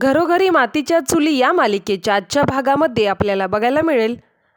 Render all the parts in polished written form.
घरोघरी मातीच्या चुली या मालिकेच्या आजच्या भागामध्ये आपल्याला बघायला मिळेल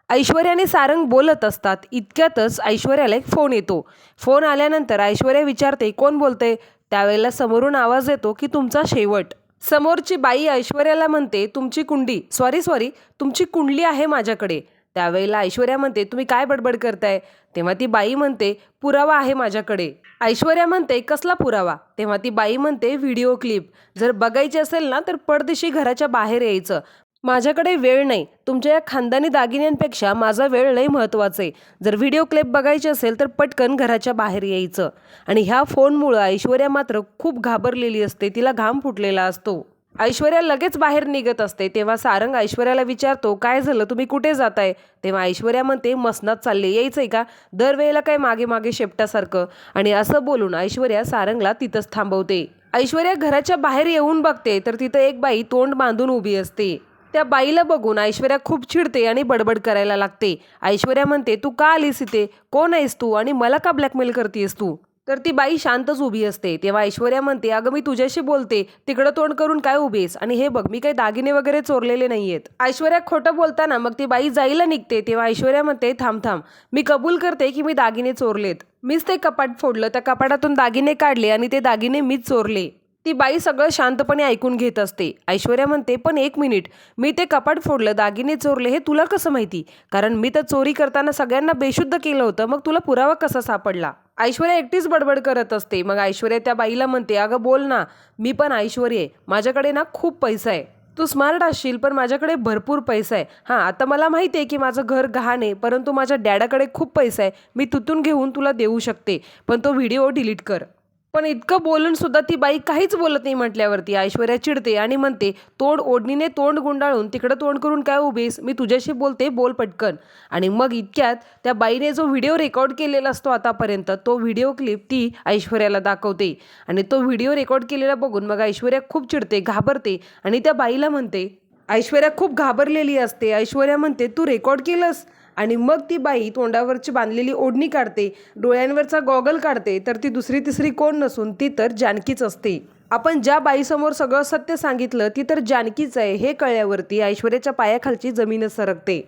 ऐश्वर्या आणि सारंग बोलत असतात. इतक्यातच ऐश्वर्याला एक फोन येतो. फोन आल्यानंतर ऐश्वर्या विचारते कोण बोलते. त्यावेळेला समोरून आवाज येतो की तुमचा शेवट. समोरची बाई ऐश्वर्याला म्हणते तुमची कुंडी सॉरी तुमची कुंडली आहे माझ्याकडे. त्यावेळेला ऐश्वर्या म्हणते तुम्ही काय बडबड करताय. तेव्हा ती बाई म्हणते पुरावा आहे माझ्याकडे. ऐश्वर्या म्हणते कसला पुरावा. तेव्हा ती बाई म्हणते व्हिडिओ क्लिप. जर बघायची असेल ना तर पडदेशी घराच्या बाहेर यायचं. माझ्याकडे वेळ नाही. तुमच्या या खानदानी दागिन्यांपेक्षा माझा वेळ लई महत्त्वाचा आहे. जर व्हिडिओ क्लिप बघायची असेल तर पटकन घराच्या बाहेर यायचं. आणि ह्या फोनमुळं ऐश्वर्या मात्र खूप घाबरलेली असते. तिला घाम फुटलेला असतो. ऐश्वर्या लगेच बाहेर निघत असते. तेव्हा सारंग ऐश्वर्याला विचारतो काय झालं तुम्ही कुठे जाताय. तेव्हा ऐश्वर्या म्हणते मसनात चालले यायचंय का. दरवेळेला काय मागे मागे शेपटासारखं. आणि असं बोलून ऐश्वर्या सारंगला तिथंच थांबवते. ऐश्वर्या घराच्या बाहेर येऊन बघते तर तिथं एक बाई तोंड बांधून उभी असते. त्या बाईला बघून ऐश्वर्या खूप चिडते आणि बडबड करायला लागते. ऐश्वर्या म्हणते तू का आलीस इथे. कोण आहेस तू आणि मला का ब्लॅकमेल करतेस तू. तर ती बाई शांतच उभी असते. तेव्हा ऐश्वर्या म्हणते अगं मी तुझ्याशी बोलते तिकडं तोंड करून काय उभीस. आणि हे बघ मी काही दागिने वगैरे चोरलेले नाहीयेत. ऐश्वर्या खोटं बोलताना मग ती बाई जायला निघते. तेव्हा ऐश्वर्या म्हणते थांब मी कबूल करते की मी दागिने चोरलेत. मीच ते कपाट फोडलं. त्या कपाटातून दागिने काढले आणि ते दागिने मीच चोरले. ती बाई सगळं शांतपणे ऐकून घेत असते. ऐश्वर्या म्हणते पण एक मिनिट. मी ते कपाट फोडलं दागिने चोरले हे तुला कसं माहिती. कारण मी तर चोरी करताना सगळ्यांना बेशुद्ध केलं होतं. मग तुला पुरावा कसा सापडला. ऐश्वर्या एकटीच बडबड करत असते. मग ऐश्वर्या त्या बाईला म्हणते अगं बोल ना. मी पण ऐश्वर्या आहे. माझ्याकडे ना खूप पैसा आहे. तू स्मार्ट असशील पण माझ्याकडे भरपूर पैसा आहे. हां आता मला माहिती आहे की माझं घर गहाण आहे. परंतु माझ्या डॅडाकडे खूप पैसा आहे. मी तिथून घेऊन तुला देऊ शकते. पण तो व्हिडिओ डिलीट कर. पण इतकं बोलून सुद्धा ती बाई काहीच बोलत नाही म्हटल्यावरती ऐश्वर्या चिडते आणि म्हणते ओढणीने तोंड गुंडाळून तिकडं तोंड करून काय उभीस. मी तुझ्याशी बोलते बोल पटकन. आणि मग इतक्यात त्या बाईने जो व्हिडिओ रेकॉर्ड केलेला असतो आतापर्यंत तो व्हिडिओ क्लिप ती ऐश्वर्याला दाखवते. आणि तो व्हिडिओ रेकॉर्ड केलेला बघून मग ऐश्वर्या खूप चिडते घाबरते. आणि त्या बाईला म्हणते ऐश्वर्या खूप घाबरलेली असते. ऐश्वर्या म्हणते तू रेकॉर्ड केलंस. आणि मग ती बाई तोंडावरची बांधलेली ओढणी काढते. डोळ्यांवरचा गॉगल काढते. तर ती दुसरी तिसरी कोण नसून ती तर जानकीच असते. आपण ज्या बाईसमोर सगळं सत्य सांगितलं ती तर जानकीच आहे हे कळल्यावरती ऐश्वर्याच्या पायाखालची जमीनच सरकते.